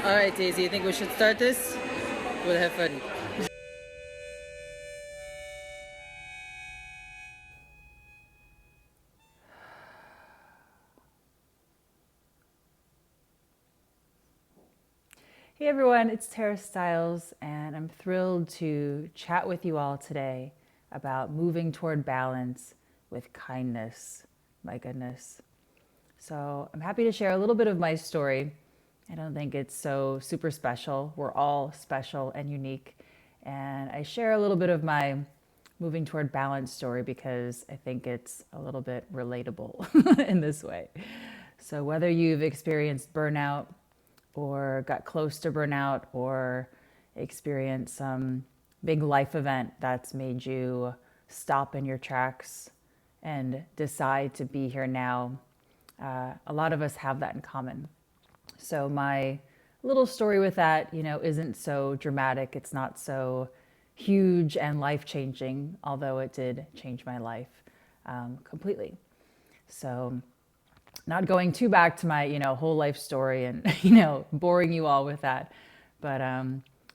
All right, Daisy, you think we should start this? We'll have fun. Hey everyone, it's Tara Stiles, and I'm thrilled to chat with you all today about moving toward balance with kindness. My goodness. So, I'm happy to share a little bit of my story. I don't think it's so super special. We're all special and unique. And I share a little bit of my moving toward balance story because I think it's a little bit relatable in this way. So, whether you've experienced burnout, or got close to burnout, or experienced some big life event that's made you stop in your tracks and decide to be here now, a lot of us have that in common. So my little story with that, isn't so dramatic. It's not so huge and life changing, although it did change my life completely. So not going too back to my whole life story and boring you all with that, but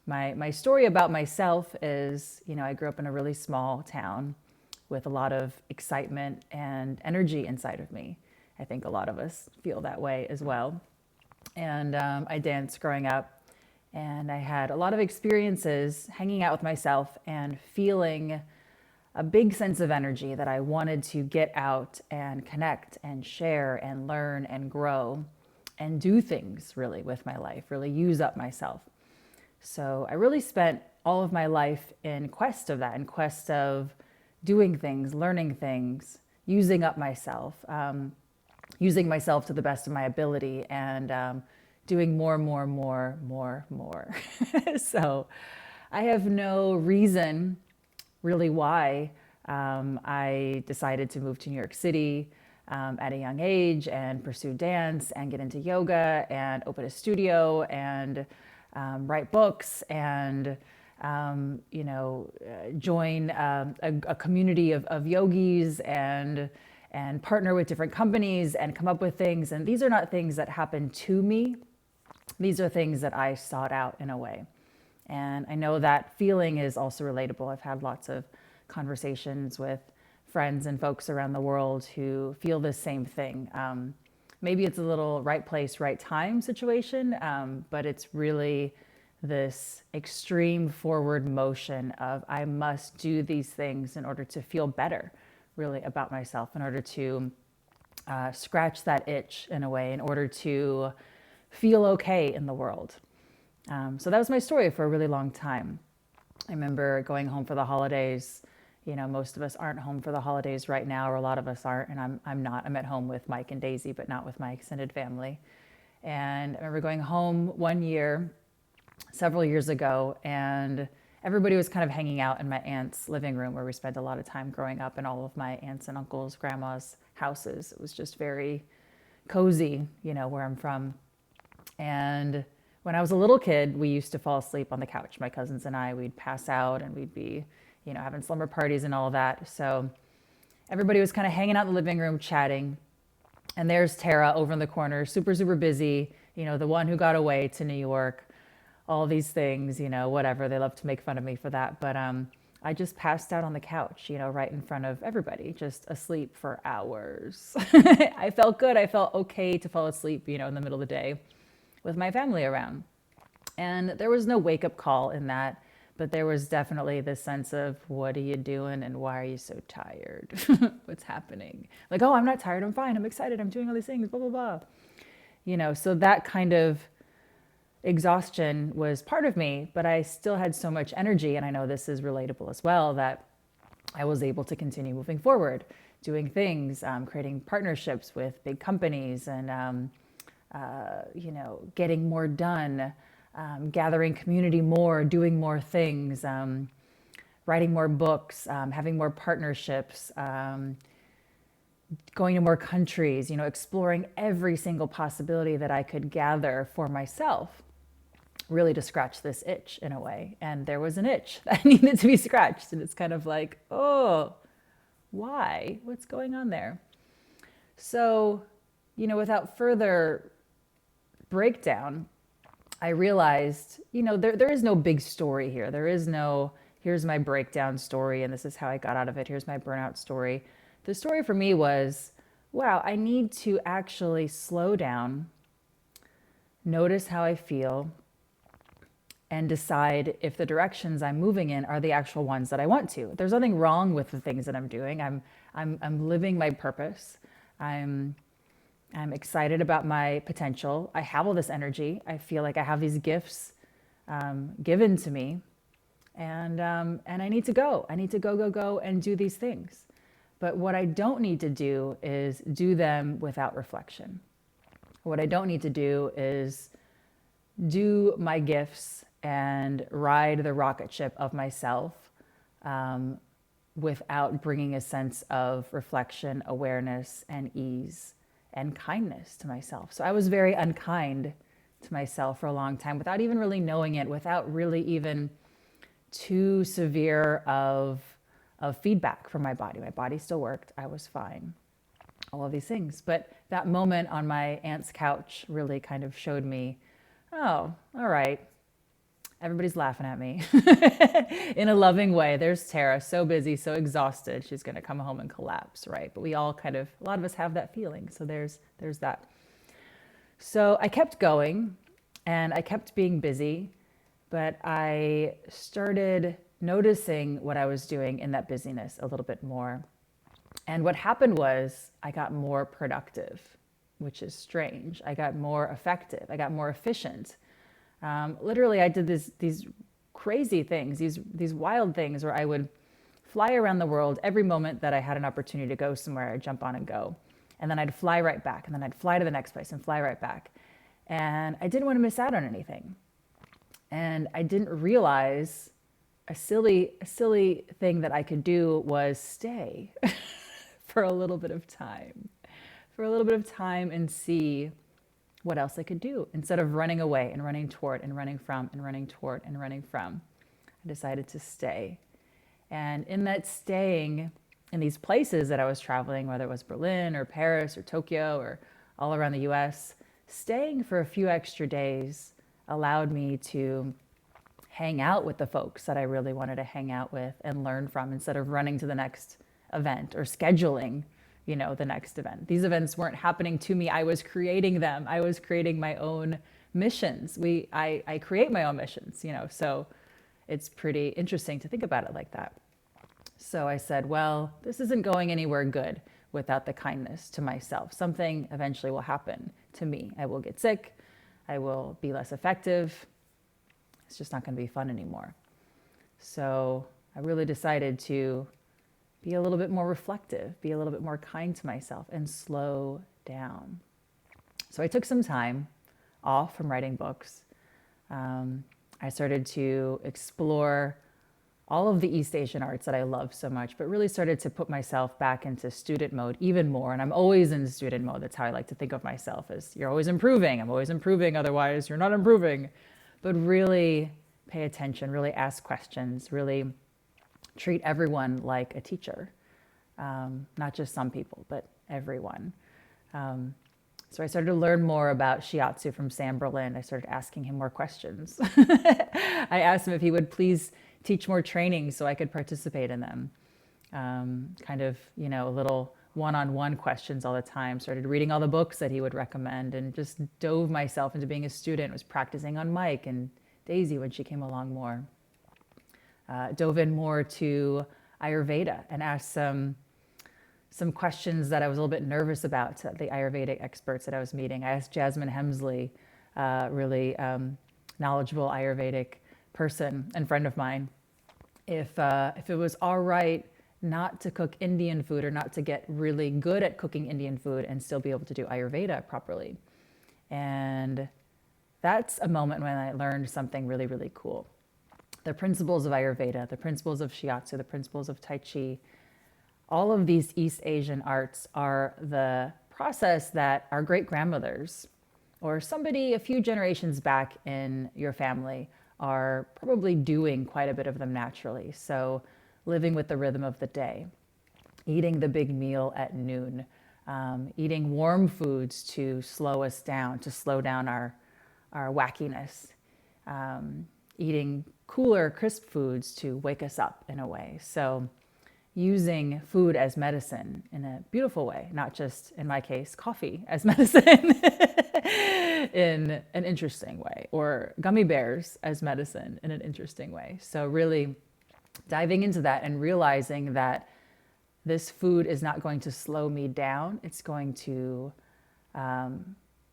my story about myself is I grew up in a really small town with a lot of excitement and energy inside of me. I think a lot of us feel that way as well. And I danced growing up, and I had a lot of experiences hanging out with myself and feeling a big sense of energy that I wanted to get out and connect and share and learn and grow and do things really with my life, really use up myself. So I really spent all of my life in quest of that, in quest of doing things, learning things, using up myself, using myself to the best of my ability, and doing more. So I have no reason really why I decided to move to New York City at a young age and pursue dance and get into yoga and open a studio and write books and join a community of yogis and partner with different companies and come up with things. And these are not things that happen to me. These are things that I sought out in a way. And I know that feeling is also relatable. I've had lots of conversations with friends and folks around the world who feel the same thing. Maybe it's a little right place, right time situation, but it's really this extreme forward motion of I must do these things in order to feel better, really, about myself, in order to scratch that itch in a way, in order to feel okay in the world. So that was my story for a really long time. I remember going home for the holidays. Most of us aren't home for the holidays right now, or a lot of us aren't, and I'm not. I'm at home with Mike and Daisy, but not with my extended family. And I remember going home one year, several years ago, and everybody was kind of hanging out in my aunt's living room where we spent a lot of time growing up, in all of my aunts and uncles, grandma's houses. It was just very cozy, where I'm from. And when I was a little kid, we used to fall asleep on the couch. My cousins and I, we'd pass out and we'd be, having slumber parties and all of that. So everybody was kind of hanging out in the living room chatting. And there's Tara over in the corner, super, super busy, the one who got away to New York, all these things, whatever. They love to make fun of me for that. But I just passed out on the couch, right in front of everybody, just asleep for hours. I felt good. I felt okay to fall asleep, in the middle of the day with my family around. And there was no wake up call in that, but there was definitely this sense of, what are you doing and why are you so tired? What's happening? Like, oh, I'm not tired. I'm fine. I'm excited. I'm doing all these things, blah, blah, blah. So that kind of exhaustion was part of me, but I still had so much energy. And I know this is relatable as well, that I was able to continue moving forward, doing things, creating partnerships with big companies and, getting more done, gathering community more, doing more things, writing more books, having more partnerships, going to more countries, exploring every single possibility that I could gather for myself, really to scratch this itch in a way. And there was an itch that needed to be scratched. And it's kind of like, oh, why? What's going on there? So, without further breakdown, I realized, there is no big story here. There is no, here's my breakdown story and this is how I got out of it. Here's my burnout story. The story for me was, wow, I need to actually slow down, notice how I feel, and decide if the directions I'm moving in are the actual ones that I want to. There's nothing wrong with the things that I'm doing. I'm living my purpose. I'm excited about my potential. I have all this energy. I feel like I have these gifts given to me, and I need to go. I need to go, and do these things. But what I don't need to do is do them without reflection. What I don't need to do is do my gifts and ride the rocket ship of myself without bringing a sense of reflection, awareness, and ease and kindness to myself. So I was very unkind to myself for a long time without even really knowing it, without really even too severe of feedback from my body. My body still worked. I was fine. All of these things. But that moment on my aunt's couch really kind of showed me, oh, all right. Everybody's laughing at me in a loving way. There's Tara, so busy, so exhausted. She's going to come home and collapse, right? But we all a lot of us have that feeling. So there's that. So I kept going and I kept being busy, but I started noticing what I was doing in that busyness a little bit more. And what happened was I got more productive, which is strange. I got more effective. I got more efficient. Literally, I did these crazy things, these wild things where I would fly around the world every moment that I had an opportunity to go somewhere. I'd jump on and go. And then I'd fly right back. And then I'd fly to the next place and fly right back. And I didn't want to miss out on anything. And I didn't realize a silly thing that I could do was stay for a little bit of time. And see what else I could do instead of running away and running toward and running from and running toward and running from. I decided to stay. And in that staying in these places that I was traveling, whether it was Berlin or Paris or Tokyo or all around the US, staying for a few extra days allowed me to hang out with the folks that I really wanted to hang out with and learn from instead of running to the next event or scheduling the next event. These events weren't happening to me. I was creating them. I was creating my own missions. I create my own missions, so it's pretty interesting to think about it like that. So I said, well, this isn't going anywhere good without the kindness to myself. Something eventually will happen to me. I will get sick. I will be less effective. It's just not going to be fun anymore. So I really decided to be a little bit more reflective, be a little bit more kind to myself, and slow down. So I took some time off from writing books. I started to explore all of the East Asian arts that I love so much, but really started to put myself back into student mode even more. And I'm always in student mode. That's how I like to think of myself, as you're always improving. I'm always improving, otherwise you're not improving. But really pay attention, really ask questions, really treat everyone like a teacher, not just some people, but everyone. So I started to learn more about shiatsu from Sam Berlin. I started asking him more questions. I asked him if he would please teach more trainings so I could participate in them. A little one-on-one questions all the time. Started reading all the books that he would recommend and just dove myself into being a student. Was practicing on Mike and Daisy when she came along more. Dove in more to Ayurveda and asked some questions that I was a little bit nervous about to the Ayurvedic experts that I was meeting. I asked Jasmine Hemsley, really knowledgeable Ayurvedic person and friend of mine, if it was all right not to cook Indian food or not to get really good at cooking Indian food and still be able to do Ayurveda properly. And that's a moment when I learned something really, really cool. The principles of Ayurveda, the principles of shiatsu, the principles of Tai Chi, all of these East Asian arts are the process that our great-grandmothers or somebody a few generations back in your family are probably doing quite a bit of them naturally. So living with the rhythm of the day, eating the big meal at noon, eating warm foods to slow us down, to slow down our wackiness, eating cooler, crisp foods to wake us up in a way. So using food as medicine in a beautiful way, not just, in my case, coffee as medicine in an interesting way, or gummy bears as medicine in an interesting way. So really diving into that and realizing that this food is not going to slow me down. It's going to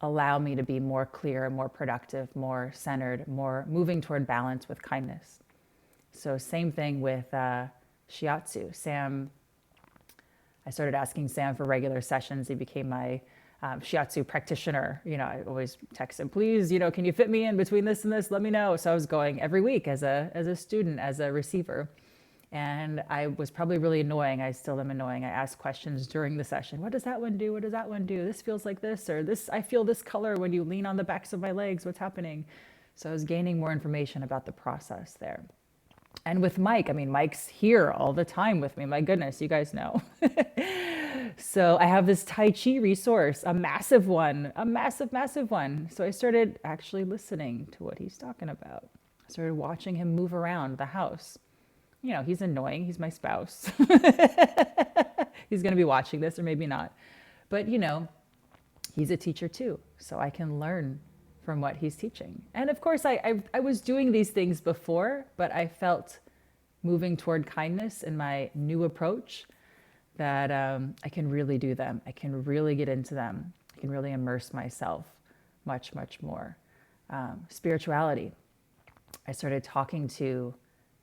allow me to be more clear, more productive, more centered, more moving toward balance with kindness. So same thing with shiatsu. Sam, I started asking Sam for regular sessions. He became my shiatsu practitioner. I always text him, please, can you fit me in between this and this? Let me know. So I was going every week as a student, as a receiver. And I was probably really annoying. I still am annoying. I ask questions during the session. What does that one do? What does that one do? This feels like this, or this, I feel this color when you lean on the backs of my legs. What's happening? So I was gaining more information about the process there. And with Mike, Mike's here all the time with me. My goodness, you guys know. So I have this Tai Chi resource, a massive one, a massive, massive one. So I started actually listening to what he's talking about. I started watching him move around the house. He's annoying. He's my spouse. He's going to be watching this, or maybe not. But, he's a teacher too. So I can learn from what he's teaching. And of course, I was doing these things before, but I felt moving toward kindness in my new approach that I can really do them. I can really get into them. I can really immerse myself much, much more. Spirituality. I started talking to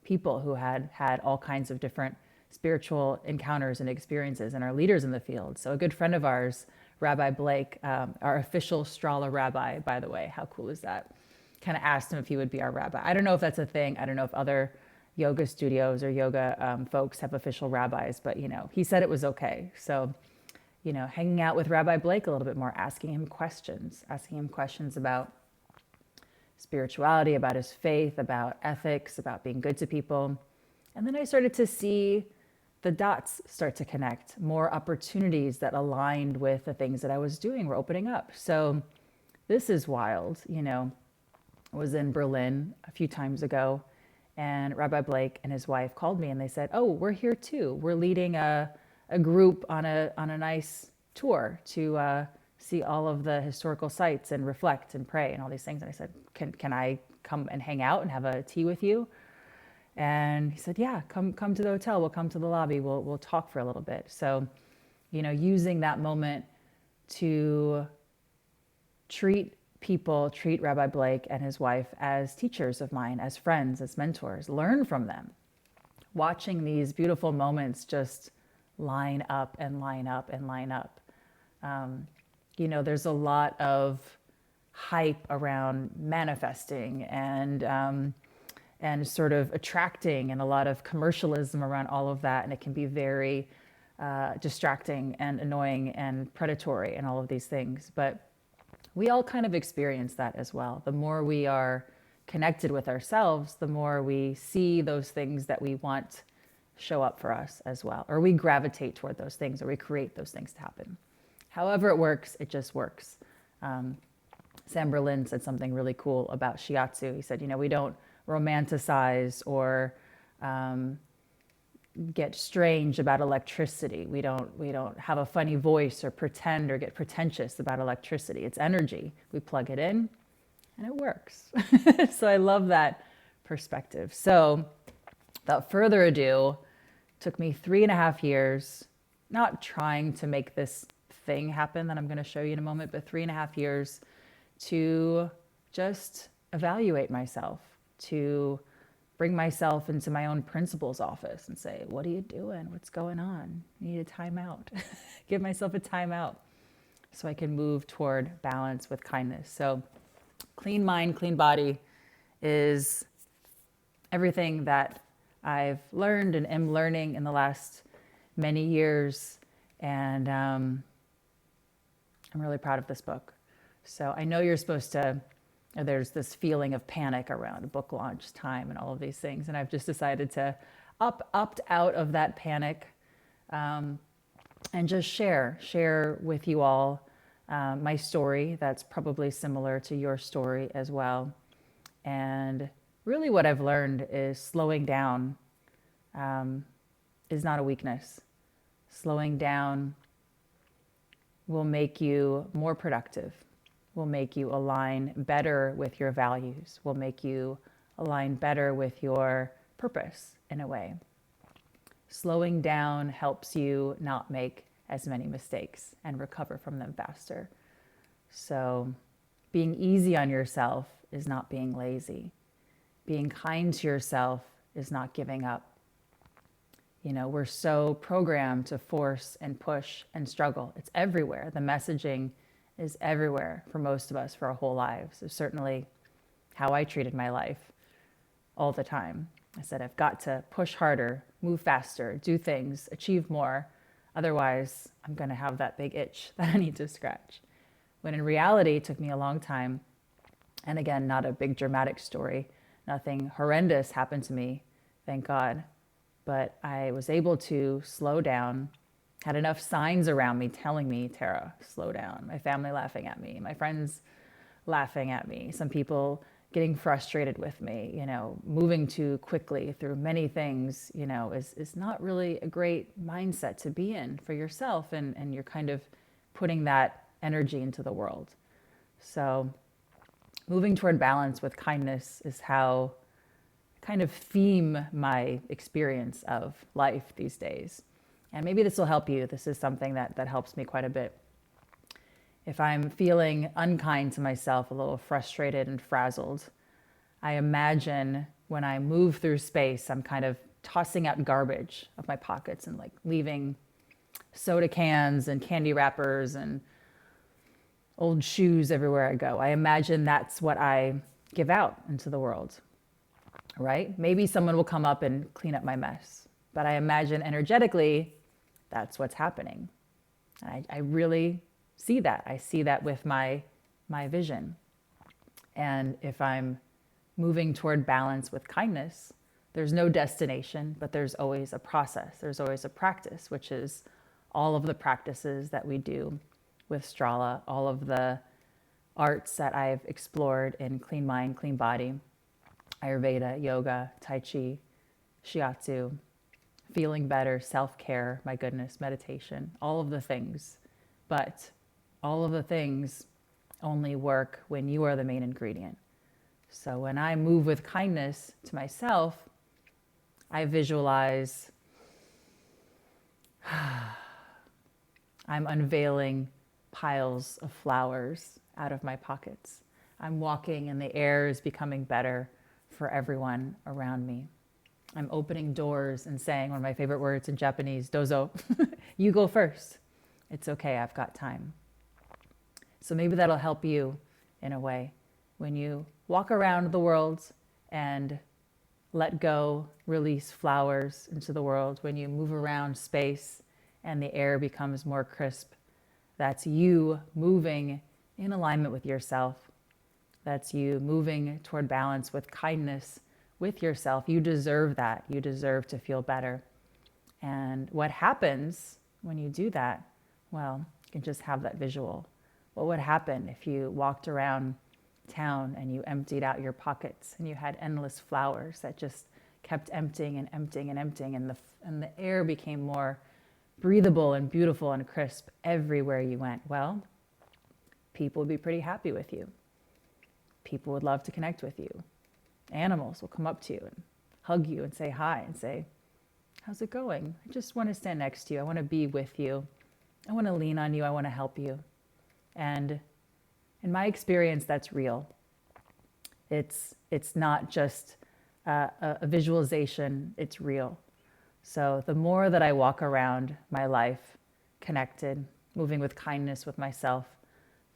people who had all kinds of different spiritual encounters and experiences and are leaders in the field. So a good friend of ours, Rabbi Blake, our official Strala rabbi, by the way, how cool is that? Kind of asked him if he would be our rabbi. I don't know if that's a thing. I don't know if other yoga studios or yoga folks have official rabbis, but he said it was okay. So, hanging out with Rabbi Blake a little bit more, asking him questions about spirituality, about his faith, about ethics, about being good to people. And then I started to see the dots start to connect. More opportunities that aligned with the things that I was doing were opening up. So this is wild. I was in Berlin a few times ago, and Rabbi Blake and his wife called me and they said, oh, we're here too. We're leading a group on a nice tour to see all of the historical sites and reflect and pray and all these things. And I said, can I come and hang out and have a tea with you? And he said, yeah, come to the hotel. We'll come to the lobby. We'll talk for a little bit. So, using that moment to treat Rabbi Blake and his wife as teachers of mine, as friends, as mentors, learn from them. Watching these beautiful moments just line up and line up and line up. There's a lot of hype around manifesting and sort of attracting, and a lot of commercialism around all of that. And it can be very distracting and annoying and predatory and all of these things. But we all kind of experience that as well. The more we are connected with ourselves, the more we see those things that we want show up for us as well. Or we gravitate toward those things, or we create those things to happen. However it works, it just works. Sam Berlin said something really cool about shiatsu. He said, we don't romanticize or get strange about electricity. We don't have a funny voice or pretend or get pretentious about electricity. It's energy. We plug it in and it works. So I love that perspective. So without further ado, it took me 3.5 years, not trying to make this thing happen that I'm going to show you in a moment, but 3.5 years to just evaluate myself, to bring myself into my own principal's office and say, what are you doing? What's going on? I need a timeout. Give myself a timeout so I can move toward balance with kindness. So clean mind, clean body is everything that I've learned and am learning in the last many years. And I'm really proud of this book. So I know you're supposed to, there's this feeling of panic around book launch time and all of these things. And I've just decided to opt out of that panic and just share with you all my story that's probably similar to your story as well. And really what I've learned is slowing down is not a weakness. Slowing down will make you more productive, will make you align better with your values, will make you align better with your purpose in a way. Slowing down helps you not make as many mistakes and recover from them faster. So being easy on yourself is not being lazy. Being kind to yourself is not giving up. You know, we're so programmed to force and push and struggle. It's everywhere. The messaging is everywhere for most of us for our whole lives. It's certainly how I treated my life all the time. I said, I've got to push harder, move faster, do things, achieve more. Otherwise, I'm going to have that big itch that I need to scratch. When in reality, it took me a long time. And again, not a big dramatic story. Nothing horrendous happened to me, thank God. But I was able to slow down, had enough signs around me telling me, Tara, slow down. My family laughing at me, my friends laughing at me, some people getting frustrated with me, you know, moving too quickly through many things, you know, is not really a great mindset to be in for yourself. And you're kind of putting that energy into the world. So moving toward balance with kindness is how I kind of theme my experience of life these days. And maybe this will help you. This is something that helps me quite a bit. If I'm feeling unkind to myself, a little frustrated and frazzled, I imagine when I move through space, I'm kind of tossing out garbage of my pockets and like leaving soda cans and candy wrappers and old shoes everywhere I go. I imagine that's what I give out into the world, right? Maybe someone will come up and clean up my mess, but I imagine energetically that's what's happening. And I really see that. I see that with my vision. And if I'm moving toward balance with kindness, there's no destination, but there's always a process. There's always a practice, which is all of the practices that we do with Strala, all of the arts that I've explored in clean mind, clean body, Ayurveda, yoga, Tai Chi, Shiatsu, feeling better, self-care, my goodness, meditation, all of the things. But all of the things only work when you are the main ingredient. So when I move with kindness to myself, I visualize I'm unveiling piles of flowers out of my pockets. I'm walking and the air is becoming better for everyone around me. I'm opening doors and saying one of my favorite words in Japanese, dozo, you go first. It's okay, I've got time. So maybe that'll help you in a way. When you walk around the world and let go, release flowers into the world, when you move around space and the air becomes more crisp, that's you moving in alignment with yourself. That's you moving toward balance with kindness with yourself. You deserve that. You deserve to feel better. And what happens when you do that? Well, you can just have that visual. What would happen if you walked around town and you emptied out your pockets and you had endless flowers that just kept emptying and emptying and emptying, and the air became more breathable and beautiful and crisp everywhere you went? Well, people would be pretty happy with you. People would love to connect with you. Animals will come up to you and hug you and say hi and say, how's it going? I just want to stand next to you. I want to be with you. I want to lean on you. I want to help you. And in my experience, that's real. It's not just a visualization, it's real. So the more that I walk around my life connected, moving with kindness with myself,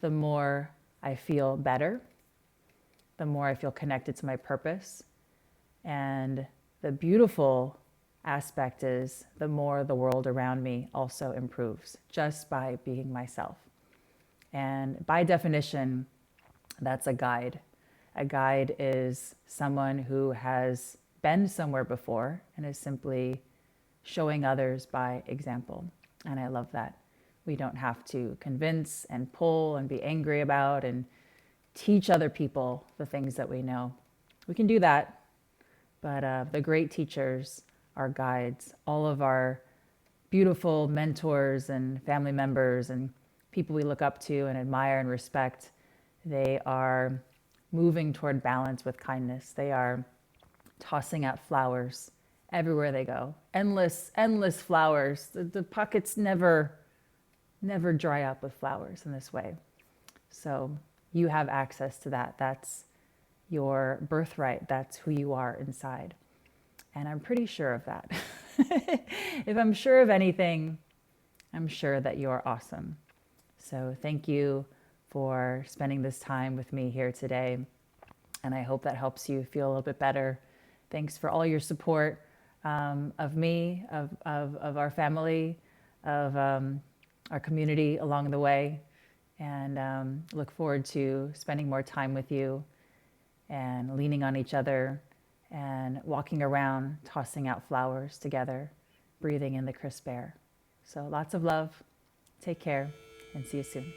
the more I feel better, the more I feel connected to my purpose. And the beautiful aspect is the more the world around me also improves just by being myself. And by definition, that's a guide. A guide is someone who has been somewhere before and is simply showing others by example. And I love that. We don't have to convince and pull and be angry about and teach other people the things that we know. We can do that, but the great teachers, our guides, all of our beautiful mentors and family members and people we look up to and admire and respect, they are moving toward balance with kindness. They are tossing out flowers everywhere they go. Endless, endless flowers. The pockets never dry up with flowers in this way. So you have access to that. That's your birthright. That's who you are inside. And I'm pretty sure of that. If I'm sure of anything, I'm sure that you're awesome. So thank you for spending this time with me here today. And I hope that helps you feel a little bit better. Thanks for all your support of me, of our family, of our community along the way. And look forward to spending more time with you and leaning on each other and walking around, tossing out flowers together, breathing in the crisp air. So lots of love. Take care and see you soon.